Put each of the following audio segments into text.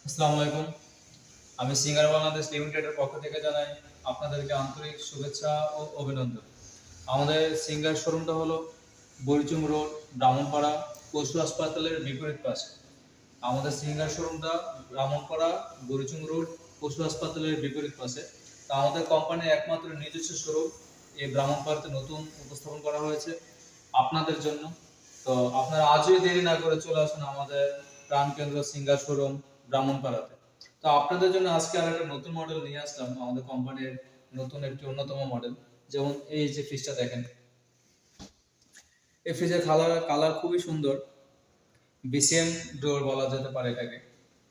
আসসালামু আলাইকুম। আমি সিঙ্গার বাংলাদেশ লিমিটেডের পক্ষ থেকে জানাই আপনাদেরকে আন্তরিক শুভেচ্ছা ও অভিনন্দন। আমাদের সিঙ্গার শোরুমটা হলো বরিচুম রোড, ব্রাহ্মণপাড়া, পশু হাসপাতালের বিপরীত পাশে। আমাদের সিঙ্গার শোরুমটা ব্রাহ্মণপাড়া, বরিচুম রোড, পশু হাসপাতালের বিপরীত পাশে। তা আমাদের কোম্পানির একমাত্র নিজস্ব শোরুম এই ব্রাহ্মণপাড়াতে নতুন উপস্থাপন করা হয়েছে আপনাদের জন্য। তো আপনারা আজই দেরি না করে চলে আসুন আমাদের প্রাণকেন্দ্র সিঙ্গার শোরুম ব্রাহ্মণপাড়াতে। তো আপনাদের জন্য আজকে আর একটা নতুন মডেল নিয়ে আসলাম, আমাদের কোম্পানির নতুন একটি অন্যতম মডেল। যেমন এই যে ফ্রিজটা দেখেন, এই ফ্রিজের কালার খুবই সুন্দর, বিসিএম ডোর বলা যেতে পারে এটাকে।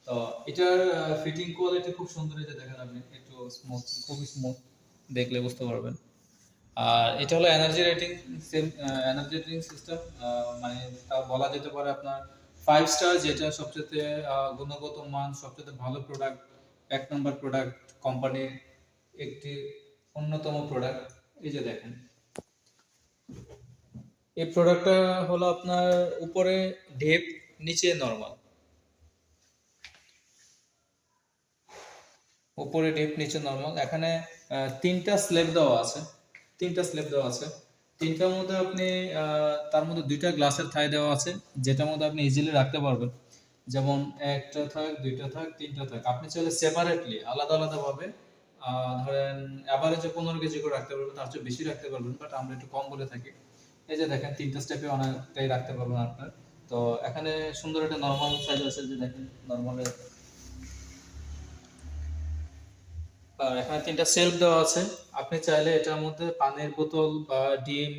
তো এটার ফিটিং কোয়ালিটি খুব সুন্দর, এই যে দেখেন আপনি একটু স্মুথ, খুবই স্মুথ, দেখলে বুঝতে পারবেন। আর এটা হলো energy rating, same energy rating system, মানে তা বলা যেতে পারে আপনার 5 স্টার, যেটা সবচেয়ে গুণগত মান, সবচেয়ে ভালো প্রোডাক্ট, এক নম্বর প্রোডাক্ট কোম্পানির একটি অন্যতম প্রোডাক্ট। এই যে দেখেন, এই প্রোডাক্টটা হলো আপনার উপরে ডেপ, নিচে নরমাল। উপরে ডিপ, নিচে নরমাল। এখানে তিনটা স্ল্যাব দেওয়া আছে, তিনটা স্ল্যাব দেওয়া আছে। তিনটার মধ্যে আপনি তার মধ্যে দুইটা গ্লাসের থাই দেওয়া আছে, যেটার মধ্যে আপনি ইজিলি রাখতে পারবেন। যেমন একটা থাক, দুইটা থাক, তিনটা থাক। আপনি চাইলে সেপারেটলি আলাদা আলাদা ভাবে ধরেন অ্যাভারেজে 15 কেজি করে রাখতে পারবেন, তার চেয়ে বেশি রাখতে পারবেন, বাট আমরা একটু কম বলে থাকি। এই যে দেখেন, তিনটা স্টেপে অনেকটাই রাখতে পারবেন আপনার। তো এখানে সুন্দর একটা নরমাল সাইজ আছে, যে দেখেন নরমালের। আর এখানে তিনটা সেলফ দেওয়া আছে। আপনি চাইলে এটার মধ্যে পানির বোতল বা ডিম,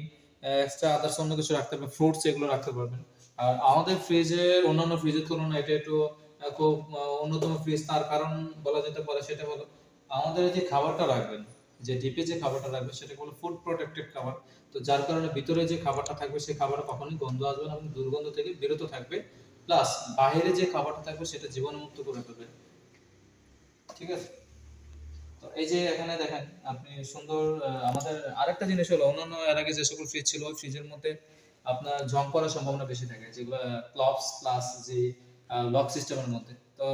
এক্সট্রা আদার্স অন্য কিছু রাখতে পারবেন, ফ্রুটস এগুলো রাখতে পারবেন। আর আমাদের ফ্রিজে অন্যান্য ফ্রিজের তুলনায় এটা একটু খুব অন্যতম ফ্রিজ। তার কারণ বলা যেতে পারে সেটা হলো আমাদের যে খাবারটা রাখবেন, যে ডিপে যে খাবারটা রাখবেন, সেটা হলো ফুড প্রোটেক্টেড খাবার। তো যার কারণে ভিতরে যে খাবারটা থাকবে সেই খাবারে কখনোই গন্ধ আসবে না এবং দুর্গন্ধ থেকে বিরত থাকবে। প্লাস বাইরে যে খাবারটা থাকবে সেটা জীবাণুমুক্ত করে ফেলবে। ঠিক আছে। তো এই যে এখানে দেখেন আপনি সুন্দর, আমাদের আরেকটা জিনিস হলো, অন্যান্য এর আগে যে সকল ফ্রিজ ছিল ওই ফ্রিজের মধ্যে আপনার জং করার সম্ভাবনা বেশি থাকে, যেগুলো ক্লপস প্লাস যে লক সিস্টেমের মধ্যে। তো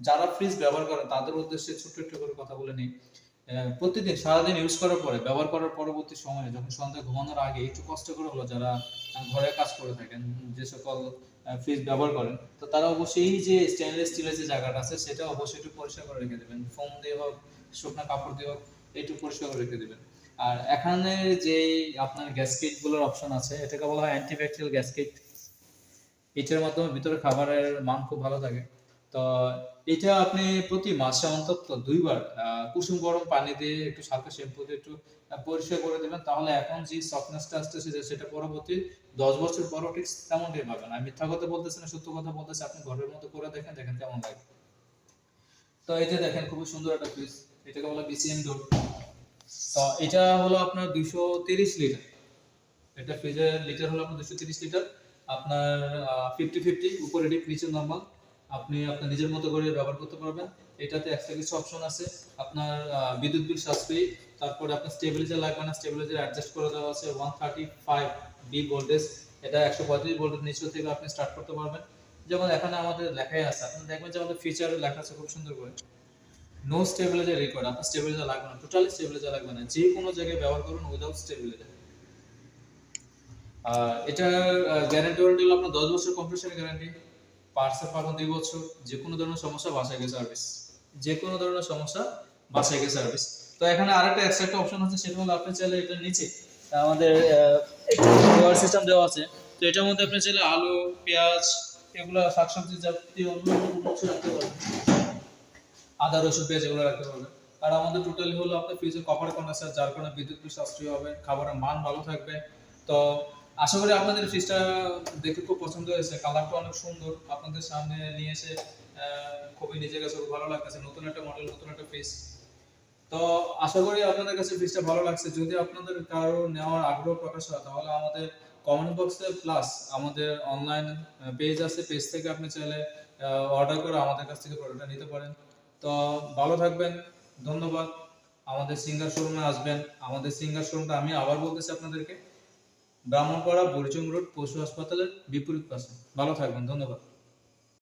যারা ফ্রিজ ব্যবহার করে তাদের উদ্দেশ্যে ছোট্ট একটু করে কথা বলে নিই। প্রতিদিন সারাদিন ইউজ করার পরে, ব্যবহার করার পরবর্তী সময়ে যখন সন্ধ্যা ঘুমানোর আগে একটু কষ্ট করে হলো যারা ঘরে কাজ করে থাকেন, যে সকল ফ্রিজ ব্যবহার করেন, তো তারা অবশ্যই যে স্টেনলেস স্টিলের যে জায়গাটা আছে সেটা অবশ্যই একটু পরিষ্কার করে রেখে দেবেন, ফোম দিয়ে হোক, শুকনো কাপড় দিয়ে হোক, একটু পরিষ্কার করে রেখে দেবেন। আর এখানে যে আপনার গ্যাসকেট গুলোর অপশন আছে, এটাকে বলা হয় অ্যান্টিব্যাকটেরিয়াল গ্যাসকেট। এটার মাধ্যমে ভিতরে খাবারের মান খুব ভালো থাকে। তো এটা আপনি প্রতি মাসে অন্তত 2 বার কুসুম গরম পানি দিয়ে একটু হালকা শ্যাম্পু দিয়ে একটু পরিষ্কার করে দিবেন, তাহলে এখন যে সফটনেসটা আসতেছে সেটা পরবর্তী 10 বছর পরও ঠিক তেমনটাই পাবেন। আমি মিথ্যা কথা বলতেছি না, সত্য কথা বলতেছি। আপনি ঘরের মধ্যে করে দেখেন, দেখেন কেমন লাগে। তো এই যে দেখেন, খুবই সুন্দর একটা ফ্রিজ, এটাকে বলা বিসিএম ডোর। তো এটা হলো আপনার 230 লিটার। এটা ফ্রিজের লিটার হলো আপনার 230 লিটার। আপনার 50-50, উপরে ডিপ নিচে নরমাল। আপনি আপনার নিজের মতো করে ব্যবহার করতে পারবেন। এটাতে এক্সট্রা কিছু অপশন আছে। আপনার বিদ্যুৎ বিল সাশ্রয়ী। তারপরে আপনার স্টেবিলাইজার লাগবে না, স্টেবিলাইজার অ্যাডজাস্ট করে দেওয়া আছে 135 বি ভোল্টেজ। এটা 135 ভোল্টের নিচে থেকে আপনি স্টার্ট করতে পারবেন। যেমন এখানে আমাদের লেখাই আছে, আপনি দেখবেন যে আমাদের ফিচারে লেখা আছে খুব সুন্দর করে, নো স্টেবিলাইজার রিকোয়ার্ড। আপনার স্টেবিলাইজার লাগবে না, টোটালি স্টেবিলাইজার লাগবে না, যে কোনো জায়গায় ব্যবহার করুন উইদাউট স্টেবিলাইজার। এটার গ্যারান্টি ওয়ারেন্টি হলো আপনার 10 বছর কম্প্রেসার গ্যারান্টি, পার্টসের পাবেন 2 বছর। যে কোনো ধরনের সমস্যা বাসায় গিয়ে সার্ভিস, যে কোনো ধরনের সমস্যা বাসায় গিয়ে সার্ভিস। তো এখানে আরেকটা এক্সট্রা একটা অপশন আছে, সেটা হলো আপনি চাইলে এটার নিচে আমাদের ড্রয়ার সিস্টেম দেওয়া আছে। তো এটার মধ্যে আপনি চাইলে আলু, পেঁয়াজ, এগুলো শাকসবজি জাতীয় অন্য কোনো কিছু রাখতে পারবেন, আদা রসুন পেঁয়াজ এগুলো রাখতে পারবেন। আর আমাদের টোটালি হলো আপনার ফ্রিজে কপার কন্ডেন্সার, যার কারণে বিদ্যুৎ বিল সাশ্রয় হবে, খাবারের মান ভালো থাকবে। তো আশা করি আপনাদের ফ্রিজটা দেখে খুব পছন্দ হয়েছে, কালারটা অনেক সুন্দর। আপনাদের সামনে নিয়ে এসে খুবই নিজের কাছে খুব ভালো লাগতেছে, নতুন একটা মডেল, নতুন একটা ফ্রিজ। তো আশা করি আপনাদের কাছে ফ্রিজটা ভালো লাগছে। যদি আপনাদের কারো নেওয়ার আগ্রহ প্রকাশ হয়, তাহলে আমাদের কমেন্ট বক্সে প্লাস আমাদের অনলাইন পেজ আছে, পেজ থেকে আপনি চাইলে অর্ডার করে আমাদের কাছ থেকে প্রোডাক্টটা নিতে পারেন। তো ভালো থাকবেন, ধন্যবাদ। আমাদের সিঙ্গার শোরুমে আসবেন। আমাদের সিঙ্গার শোরুমটা আমি আবার বলতেছি আপনাদেরকে, ব্রাহ্মণপাড়া, বরিচুম রোড, পশু হাসপাতালের বিপরীত পাশে। ভালো থাকবেন, ধন্যবাদ।